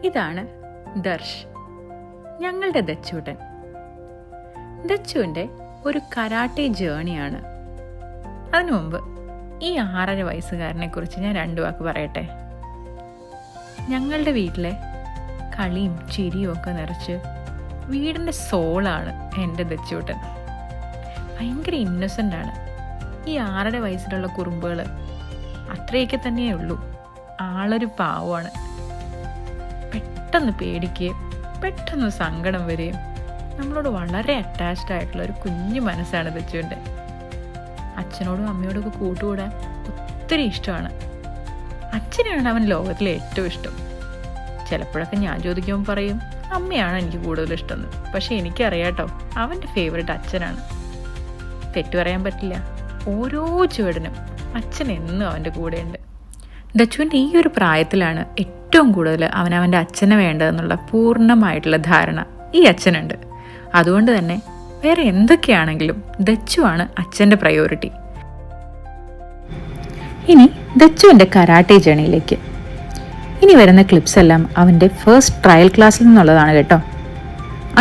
ഇതാണ് ദർശ്, ഞങ്ങളുടെ ദച്ചൂട്ടൻ. ദച്ചുവിൻ്റെ ഒരു കരാട്ടെ ജേണിയാണ്. അതിനു മുമ്പ് ഈ 6.5 വയസ്സുകാരനെ കുറിച്ച് ഞാൻ 2 വാക്ക് പറയട്ടെ. ഞങ്ങളുടെ വീട്ടിലെ കളിയും ചിരിയും ഒക്കെ നിറച്ച് വീടിൻ്റെ സോളാണ് എൻ്റെ ദച്ചൂട്ടൻ. ഭയങ്കര ഇന്നസെൻ്റ് ആണ്. ഈ 6.5 വയസ്സിലുള്ള കുറുമ്പുകൾ അത്രയൊക്കെ തന്നെയേ ഉള്ളൂ. ആളൊരു പാവമാണ്. പെട്ടെന്ന് പേടിക്കുകയും പെട്ടെന്ന് സങ്കടം വരികയും നമ്മളോട് വളരെ അറ്റാച്ച്ഡ് ആയിട്ടുള്ള ഒരു കുഞ്ഞു മനസ്സാണ് ദച്ചുവിൻ്റെ. അച്ഛനോടും അമ്മയോടും ഒക്കെ കൂട്ടുകൂടാൻ ഒത്തിരി ഇഷ്ടമാണ്. അച്ഛനെയാണ് അവൻ ലോകത്തിലെ ഏറ്റവും ഇഷ്ടം. ചിലപ്പോഴൊക്കെ ഞാൻ ചോദിക്കുമ്പോൾ പറയും അമ്മയാണ് എനിക്ക് കൂടുതൽ ഇഷ്ടമെന്ന്. പക്ഷെ എനിക്കറിയാട്ടോ, അവൻ്റെ ഫേവറേറ്റ് അച്ഛനാണ്. തെറ്റു പറയാൻ പറ്റില്ല. ഓരോ ചുവടിനും അച്ഛൻ എന്നും അവൻ്റെ കൂടെയുണ്ട്. ദച്ചുവിൻ്റെ ഈ ഒരു പ്രായത്തിലാണ് ഏറ്റവും കൂടുതൽ അവനവൻ്റെ അച്ഛനെ വേണ്ടതെന്നുള്ള പൂർണ്ണമായിട്ടുള്ള ധാരണ ഈ അച്ഛനുണ്ട്. അതുകൊണ്ട് തന്നെ വേറെ എന്തൊക്കെയാണെങ്കിലും ദച്ചുവാണ് അച്ഛൻ്റെ പ്രയോറിറ്റി. ഇനി ദച്ചുവിൻ്റെ കരാട്ടെ ജേണിയിലേക്ക്. ഇനി വരുന്ന ക്ലിപ്സ് എല്ലാം അവൻ്റെ ഫസ്റ്റ് ട്രയൽ ക്ലാസ്സിൽ നിന്നുള്ളതാണ് കേട്ടോ.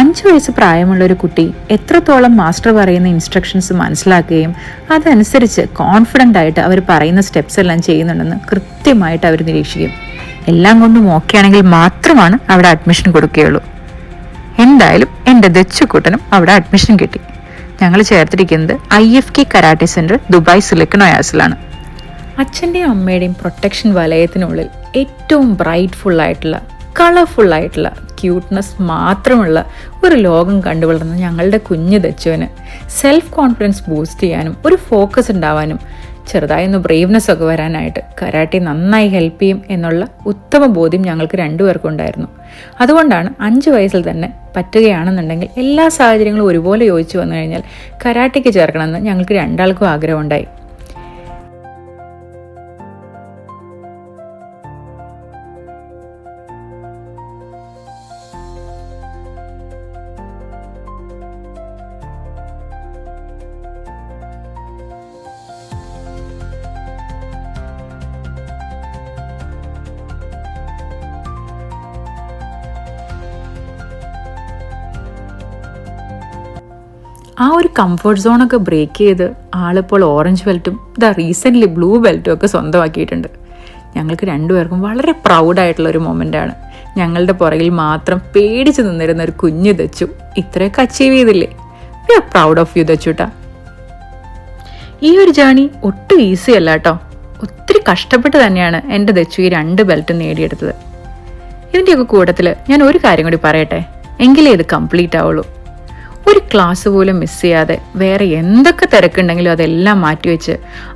5 വയസ്സ് പ്രായമുള്ള ഒരു കുട്ടി എത്രത്തോളം മാസ്റ്റർ പറയുന്ന ഇൻസ്ട്രക്ഷൻസ് മനസ്സിലാക്കുകയും അതനുസരിച്ച് കോൺഫിഡൻ്റ് ആയിട്ട് അവർ പറയുന്ന സ്റ്റെപ്സ് എല്ലാം ചെയ്യുന്നുണ്ടെന്ന് കൃത്യമായിട്ട് അവർ നിരീക്ഷിക്കും. എല്ലാം കൊണ്ടും ഓക്കെ ആണെങ്കിൽ മാത്രമാണ് അവിടെ അഡ്മിഷൻ കൊടുക്കുകയുള്ളൂ. എന്തായാലും എൻ്റെ ദച്ചുക്കുട്ടനും അവിടെ അഡ്മിഷൻ കിട്ടി. ഞങ്ങൾ ചേർത്തിരിക്കുന്നത് IFK karate centre, Dubai Silicon ഒയാസിലാണ്. അച്ഛൻ്റെയും അമ്മയുടെയും പ്രൊട്ടക്ഷൻ വലയത്തിനുള്ളിൽ ഏറ്റവും ബ്രൈറ്റ്ഫുള്ളായിട്ടുള്ള കളർഫുള്ളായിട്ടുള്ള ക്യൂട്ട്നെസ് മാത്രമുള്ള ഒരു ലോകം കണ്ടുവളർന്ന ഞങ്ങളുടെ കുഞ്ഞു ദച്ചുവിന് സെൽഫ് കോൺഫിഡൻസ് ബൂസ്റ്റ് ചെയ്യാനും ഒരു ഫോക്കസ് ഉണ്ടാവാനും ചെറുതായൊന്ന് ബ്രേവ്നെസ് ഒക്കെ വരാനായിട്ട് കരാട്ടെ നന്നായി ഹെൽപ്പ് ചെയ്യും എന്നുള്ള ഉത്തമ ബോധ്യം ഞങ്ങൾക്ക് 2 പേർക്കും ഉണ്ടായിരുന്നു. അതുകൊണ്ടാണ് 5 വയസ്സിൽ തന്നെ പറ്റുകയാണെന്നുണ്ടെങ്കിൽ എല്ലാ സാഹചര്യങ്ങളും ഒരുപോലെ യോജിച്ചു വന്നു കഴിഞ്ഞാൽ കരാട്ടയ്ക്ക് ചേർക്കണമെന്ന് ഞങ്ങൾക്ക് 2 ആൾക്കും ആഗ്രഹമുണ്ടായി. ആ ഒരു കംഫർട്ട് സോണൊക്കെ ബ്രേക്ക് ചെയ്ത് ആളിപ്പോൾ ഓറഞ്ച് ബെൽറ്റും റീസെൻ്റ്ലി ബ്ലൂ ബെൽറ്റും ഒക്കെ സ്വന്തമാക്കിയിട്ടുണ്ട്. ഞങ്ങൾക്ക് 2 പേർക്കും വളരെ പ്രൗഡായിട്ടുള്ള ഒരു മൊമെൻ്റാണ്. ഞങ്ങളുടെ പുറകിൽ മാത്രം പേടിച്ച് നിന്നിരുന്ന ഒരു കുഞ്ഞു ദച്ചു ഇത്രയൊക്കെ അച്ചീവ് ചെയ്തില്ലേ. We are proud of you ദച്ചുട്ടാ. ഈ ഒരു ജേണി ഒട്ടും ഈസി അല്ല കേട്ടോ. ഒത്തിരി കഷ്ടപ്പെട്ട് തന്നെയാണ് എൻ്റെ ദച്ചു ഈ 2 ബെൽറ്റ് നേടിയെടുത്തത്. ഇതിൻ്റെയൊക്കെ കൂട്ടത്തിൽ ഞാൻ ഒരു കാര്യം കൂടി പറയട്ടെ, എങ്കിലേ ഇത് കംപ്ലീറ്റ് ആവുള്ളൂ. ഒരു ക്ലാസ് പോലും മിസ് ചെയ്യാതെ വേറെ എന്തൊക്കെ തിരക്കുണ്ടെങ്കിലും അതെല്ലാം മാറ്റിവെച്ച്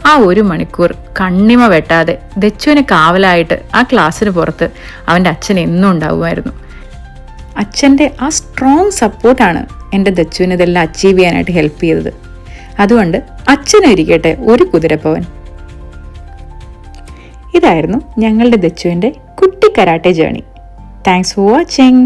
ആ 1 മണിക്കൂർ കണ്ണിമ വെട്ടാതെ ദച്ചുവിനെ കാവലായിട്ട് ആ ക്ലാസ്സിന് പുറത്ത് അവൻ്റെ അച്ഛൻ എന്നും ഉണ്ടാവുമായിരുന്നു. അച്ഛൻ്റെ ആ സ്ട്രോങ് സപ്പോർട്ടാണ് എൻ്റെ ദച്ചുവിന് ഇതെല്ലാം അച്ചീവ് ചെയ്യാനായിട്ട് ഹെൽപ്പ് ചെയ്തത്. അതുകൊണ്ട് അച്ഛനും ഇരിക്കട്ടെ ഒരു കുതിരപ്പവൻ. ഇതായിരുന്നു ഞങ്ങളുടെ ദച്ചുവിൻ്റെ കുട്ടി karate journey. Thanks for watching.